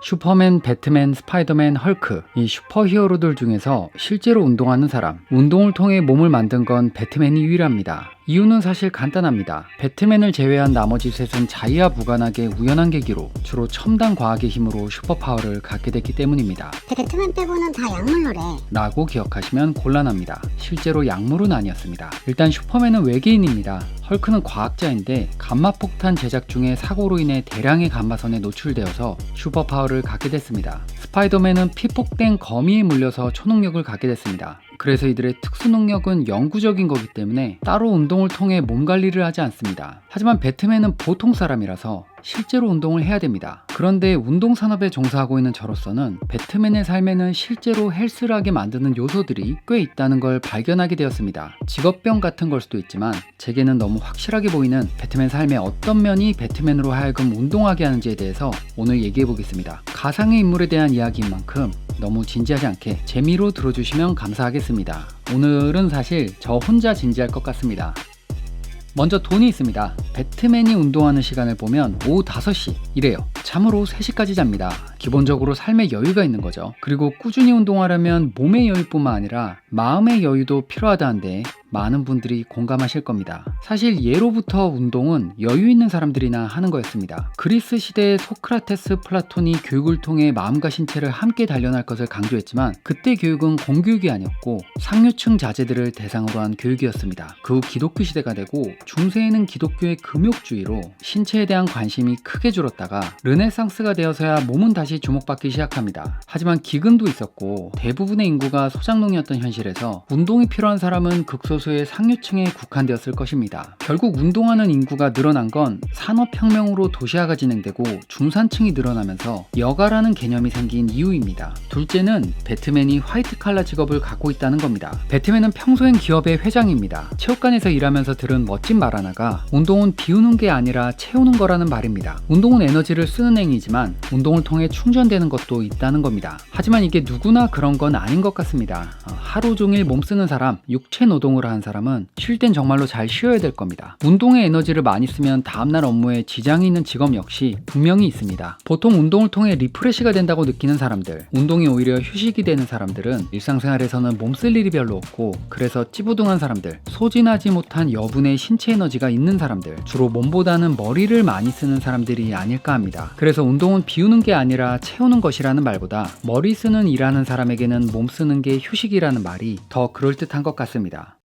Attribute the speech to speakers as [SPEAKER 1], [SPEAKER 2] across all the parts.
[SPEAKER 1] 슈퍼맨, 배트맨, 스파이더맨, 헐크 이 슈퍼히어로들 중에서 실제로 운동하는 사람, 운동을 통해 몸을 만든 건 배트맨이 유일합니다. 이유는 사실 간단합니다. 배트맨을 제외한 나머지 셋은 자의와 무관하게 우연한 계기로 주로 첨단 과학의 힘으로 슈퍼파워를 갖게 됐기 때문입니다.
[SPEAKER 2] 배트맨 빼고는 다 약물로래.
[SPEAKER 1] 라고 기억하시면 곤란합니다. 실제로 약물은 아니었습니다. 일단 슈퍼맨은 외계인입니다. 헐크는 과학자인데 감마폭탄 제작 중에 사고로 인해 대량의 감마선에 노출되어서 슈퍼파워를 갖게 됐습니다. 스파이더맨은 피폭된 거미에 물려서 초능력을 갖게 됐습니다. 그래서 이들의 특수 능력은 영구적인 거기 때문에 따로 운동을 통해 몸 관리를 하지 않습니다. 하지만 배트맨은 보통 사람이라서 실제로 운동을 해야 됩니다. 그런데 운동 산업에 종사하고 있는 저로서는 배트맨의 삶에는 실제로 헬스를 하게 만드는 요소들이 꽤 있다는 걸 발견하게 되었습니다. 직업병 같은 걸 수도 있지만 제게는 너무 확실하게 보이는 배트맨 삶의 어떤 면이 배트맨으로 하여금 운동하게 하는지에 대해서 오늘 얘기해 보겠습니다. 가상의 인물에 대한 이야기인 만큼 너무 진지하지 않게 재미로 들어주시면 감사하겠습니다. 오늘은 사실 저 혼자 진지할 것 같습니다. 먼저 돈이 있습니다. 배트맨이 운동하는 시간을 보면 오후 5시 이래요. 참으로 3시까지 잡니다. 기본적으로 삶에 여유가 있는 거죠. 그리고 꾸준히 운동하려면 몸의 여유뿐만 아니라 마음의 여유도 필요하다는데 많은 분들이 공감하실 겁니다. 사실 예로부터 운동은 여유 있는 사람들이나 하는 거였습니다. 그리스 시대의 소크라테스, 플라톤이 교육을 통해 마음과 신체를 함께 단련할 것을 강조했지만 그때 교육은 공교육이 아니었고 상류층 자제들을 대상으로 한 교육이었습니다. 그 후 기독교 시대가 되고 중세에는 기독교의 금욕주의로 신체에 대한 관심이 크게 줄었다가 르네상스가 되어서야 몸은 다시 주목받기 시작합니다. 하지만 기근도 있었고 대부분의 인구가 소장농이었던 현실에서 운동이 필요한 사람은 극소수의 상류층에 국한되었을 것입니다. 결국 운동하는 인구가 늘어난 건 산업혁명으로 도시화가 진행되고 중산층이 늘어나면서 여가라는 개념이 생긴 이유입니다. 둘째는 배트맨이 화이트 칼라 직업을 갖고 있다는 겁니다. 배트맨은 평소엔 기업의 회장입니다. 체육관에서 일하면서 들은 멋진 말 하나가 운동은 비우는 게 아니라 채우는 거라는 말입니다. 운동은 에너지를 쓰는 행위지만 운동을 통해 충전되는 것도 있다는 겁니다. 하지만 이게 누구나 그런 건 아닌 것 같습니다. 하루 종일 몸 쓰는 사람, 육체 노동을 하는 사람은 쉴 땐 정말로 잘 쉬어야 될 겁니다. 운동에 에너지를 많이 쓰면 다음날 업무에 지장이 있는 직업 역시 분명히 있습니다. 보통 운동을 통해 리프레시가 된다고 느끼는 사람들, 운동이 오히려 휴식이 되는 사람들은 일상생활에서는 몸 쓸 일이 별로 없고 그래서 찌부둥한 사람들, 소진하지 못한 여분의 신체 에너지가 있는 사람들, 주로 몸보다는 머리를 많이 쓰는 사람들이 아닐까 합니다. 그래서 운동은 비우는 게 아니라 채우는 것이라는 말보다 머리 쓰는 일하는 사람에게는 몸 쓰는 게 휴식이라는 말이 더 그럴듯한 것 같습니다.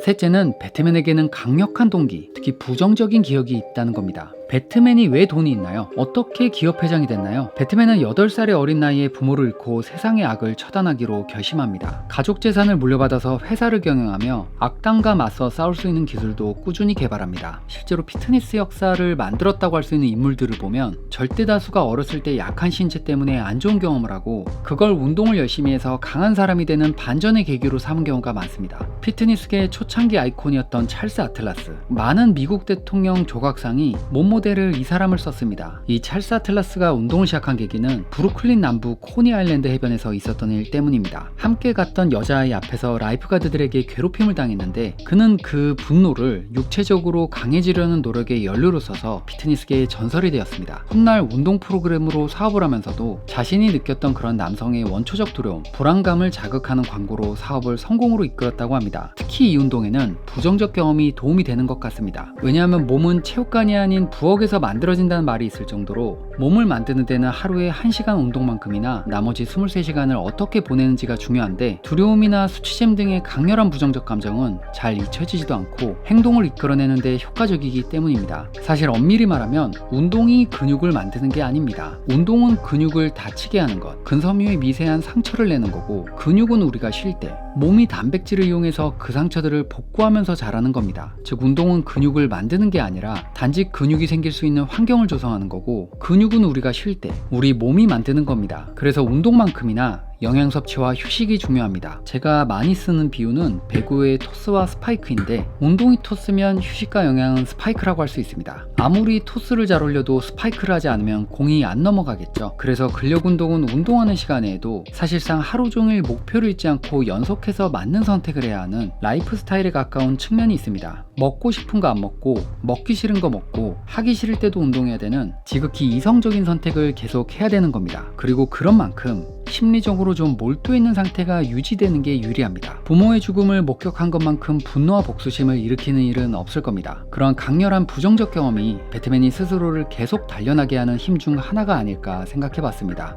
[SPEAKER 1] 셋째는 배트맨에게는 강력한 동기, 특히 부정적인 기억이 있다는 겁니다. 배트맨이 왜 돈이 있나요? 어떻게 기업 회장이 됐나요? 배트맨은 8살의 어린 나이에 부모를 잃고 세상의 악을 처단하기로 결심합니다. 가족 재산을 물려받아서 회사를 경영하며 악당과 맞서 싸울 수 있는 기술도 꾸준히 개발합니다. 실제로 피트니스 역사를 만들었다고 할 수 있는 인물들을 보면 절대 다수가 어렸을 때 약한 신체 때문에 안 좋은 경험을 하고 그걸 운동을 열심히 해서 강한 사람이 되는 반전의 계기로 삼은 경우가 많습니다. 피트니스계의 초창기 아이콘이었던 찰스 아틀라스, 많은 미국 대통령 조각상이 몸 모델을 이 사람을 썼습니다. 이 찰스 아틀라스가 운동을 시작한 계기는 브루클린 남부 코니 아일랜드 해변에서 있었던 일 때문입니다. 함께 갔던 여자아이 앞에서 라이프가드들에게 괴롭힘을 당했는데 그는 그 분노를 육체적으로 강해지려는 노력의 연료로 써서 피트니스계의 전설이 되었습니다. 훗날 운동 프로그램으로 사업을 하면서도 자신이 느꼈던 그런 남성의 원초적 두려움, 불안감을 자극하는 광고로 사업을 성공으로 이끌었다고 합니다. 특히 이 운동에는 부정적 경험이 도움이 되는 것 같습니다. 왜냐하면 몸은 체육관이 아닌 부엌에서 만들어진다는 말이 있을 정도로 몸을 만드는 데는 하루에 1시간 운동만큼이나 나머지 23시간을 어떻게 보내는지가 중요한데 두려움이나 수치심 등의 강렬한 부정적 감정은 잘 잊혀지지도 않고 행동을 이끌어내는 데 효과적이기 때문입니다. 사실 엄밀히 말하면 운동이 근육을 만드는 게 아닙니다. 운동은 근육을 다치게 하는 것, 근섬유의 미세한 상처를 내는 거고 근육은 우리가 쉴 때 몸이 단백질을 이용해서 그 상처들을 복구하면서 자라는 겁니다. 즉 운동은 근육을 만드는 게 아니라 단지 근육이 생길 수 있는 환경을 조성하는 거고 근육은 우리가 쉴 때 우리 몸이 만드는 겁니다. 그래서 운동만큼이나 영양 섭취와 휴식이 중요합니다. 제가 많이 쓰는 비유는 배구의 토스와 스파이크인데 운동이 토스면 휴식과 영양은 스파이크라고 할 수 있습니다. 아무리 토스를 잘 올려도 스파이크를 하지 않으면 공이 안 넘어가겠죠. 그래서 근력 운동은 운동하는 시간에도 사실상 하루 종일 목표를 잊지 않고 연속해서 맞는 선택을 해야 하는 라이프 스타일에 가까운 측면이 있습니다. 먹고 싶은 거 안 먹고 먹기 싫은 거 먹고 하기 싫을 때도 운동해야 되는 지극히 이성적인 선택을 계속 해야 되는 겁니다. 그리고 그런 만큼 심리적으로 좀 몰두해 있는 상태가 유지되는 게 유리합니다. 부모의 죽음을 목격한 것만큼 분노와 복수심을 일으키는 일은 없을 겁니다. 그런 강렬한 부정적 경험이 배트맨이 스스로를 계속 단련하게 하는 힘 중 하나가 아닐까 생각해봤습니다.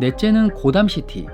[SPEAKER 1] 넷째는 고담시티,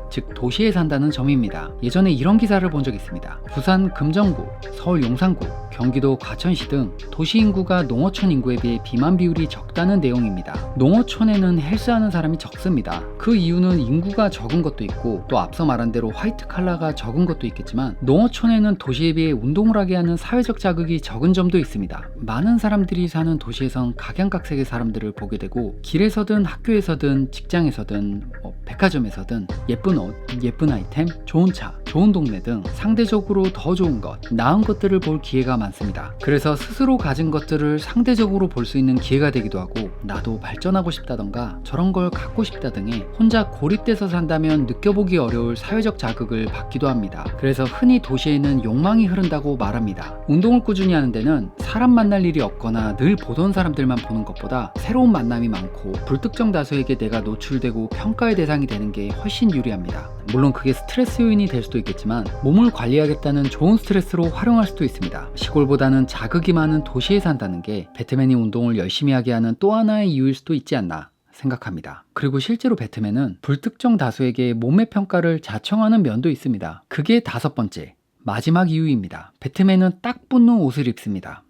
[SPEAKER 1] 즉 도시에 산다는 점입니다. 예전에 이런 기사를 본 적 있습니다. 부산 금정구, 서울 용산구, 경기도 과천시 등 도시 인구가 농어촌 인구에 비해 비만 비율이 적다는 내용입니다. 농어촌에는 헬스하는 사람이 적습니다. 그 이유는 인구가 적은 것도 있고 또 앞서 말한 대로 화이트 칼라가 적은 것도 있겠지만 농어촌에는 도시에 비해 운동을 하게 하는 사회적 자극이 적은 점도 있습니다. 많은 사람들이 사는 도시에선 각양각색의 사람들을 보게 되고 길에서든 학교에서든 직장에서든 백화점에서든 예쁜 옷, 예쁜 아이템, 좋은 차, 좋은 동네 등 상대적으로 더 좋은 것, 나은 것들을 볼 기회가 많습니다. 그래서 스스로 가진 것들을 상대적으로 볼 수 있는 기회가 되기도 하고 나도 발전하고 싶다던가 저런 걸 갖고 싶다 등의 혼자 고립돼서 산다면 느껴보기 어려울 사회적 자극을 받기도 합니다. 그래서 흔히 도시에는 욕망이 흐른다고 말합니다. 운동을 꾸준히 하는 데는 사람 만날 일이 없거나 늘 보던 사람들만 보는 것보다 새로운 만남이 많고 불특정 다수에게 내가 노출되고 평가의 대상이 되는 게 훨씬 유리합니다. 물론 그게 스트레스 요인이 될 수도 있겠지만 몸을 관리하겠다는 좋은 스트레스로 활용할 수도 있습니다. 시골보다는 자극이 많은 도시에 산다는 게 배트맨이 운동을 열심히 하게 하는 또 하나의 이유일 수도 있지 않나 생각합니다. 그리고 실제로 배트맨은 불특정 다수에게 몸의 평가를 자청하는 면도 있습니다. 그게 5번째, 마지막 이유입니다. 배트맨은 딱 붙는 옷을 입습니다.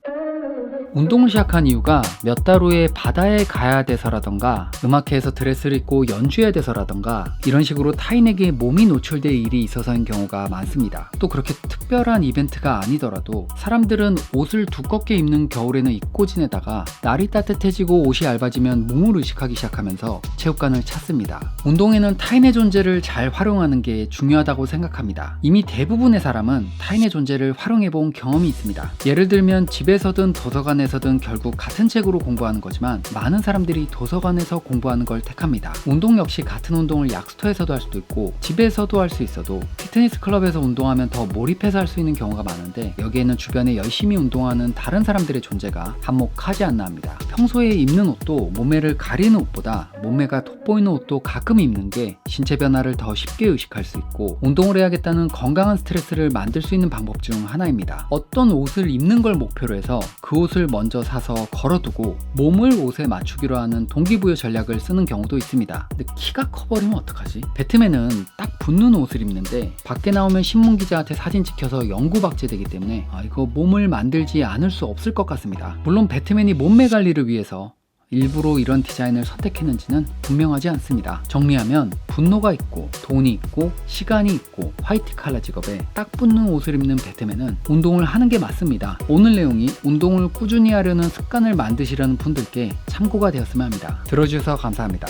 [SPEAKER 1] 운동을 시작한 이유가 몇 달 후에 바다에 가야 돼서라던가 음악회에서 드레스를 입고 연주해야 돼서라던가 이런 식으로 타인에게 몸이 노출될 일이 있어서인 경우가 많습니다. 또 그렇게 특별한 이벤트가 아니더라도 사람들은 옷을 두껍게 입는 겨울에는 입고 지내다가 날이 따뜻해지고 옷이 얇아지면 몸을 의식하기 시작하면서 체육관을 찾습니다. 운동에는 타인의 존재를 잘 활용하는 게 중요하다고 생각합니다. 이미 대부분의 사람은 타인의 존재를 활용해본 경험이 있습니다. 예를 들면 집에서든 도서관에서든 결국 같은 책으로 공부하는 거지만 많은 사람들이 도서관에서 공부하는 걸 택합니다. 운동 역시 같은 운동을 약수터에서도 할 수도 있고 집에서도 할 수 있어도 피트니스 클럽에서 운동하면 더 몰입해서 할 수 있는 경우가 많은데 여기에는 주변에 열심히 운동하는 다른 사람들의 존재가 한몫하지 않나 합니다. 평소에 입는 옷도 몸매를 가리는 옷보다 몸매가 돋보이는 옷도 가끔 입는 게 신체 변화를 더 쉽게 의식할 수 있고 운동을 해야겠다는 건강한 스트레스를 만들 수 있는 방법 중 하나입니다. 어떤 옷을 입는 걸 목표로 해서 그 옷을 먼저 사서 걸어두고 몸을 옷에 맞추기로 하는 동기부여 전략을 쓰는 경우도 있습니다. 근데 키가 커버리면 어떡하지? 배트맨은 딱 붙는 옷을 입는데 밖에 나오면 신문기자한테 사진 찍혀서 영구박제되기 때문에 이거 몸을 만들지 않을 수 없을 것 같습니다. 물론 배트맨이 몸매 관리를 위해서 일부러 이런 디자인을 선택했는지는 분명하지 않습니다. 정리하면 분노가 있고 돈이 있고 시간이 있고 화이트 칼라 직업에 딱 붙는 옷을 입는 배트맨은 운동을 하는 게 맞습니다. 오늘 내용이 운동을 꾸준히 하려는 습관을 만드시려는 분들께 참고가 되었으면 합니다. 들어주셔서 감사합니다.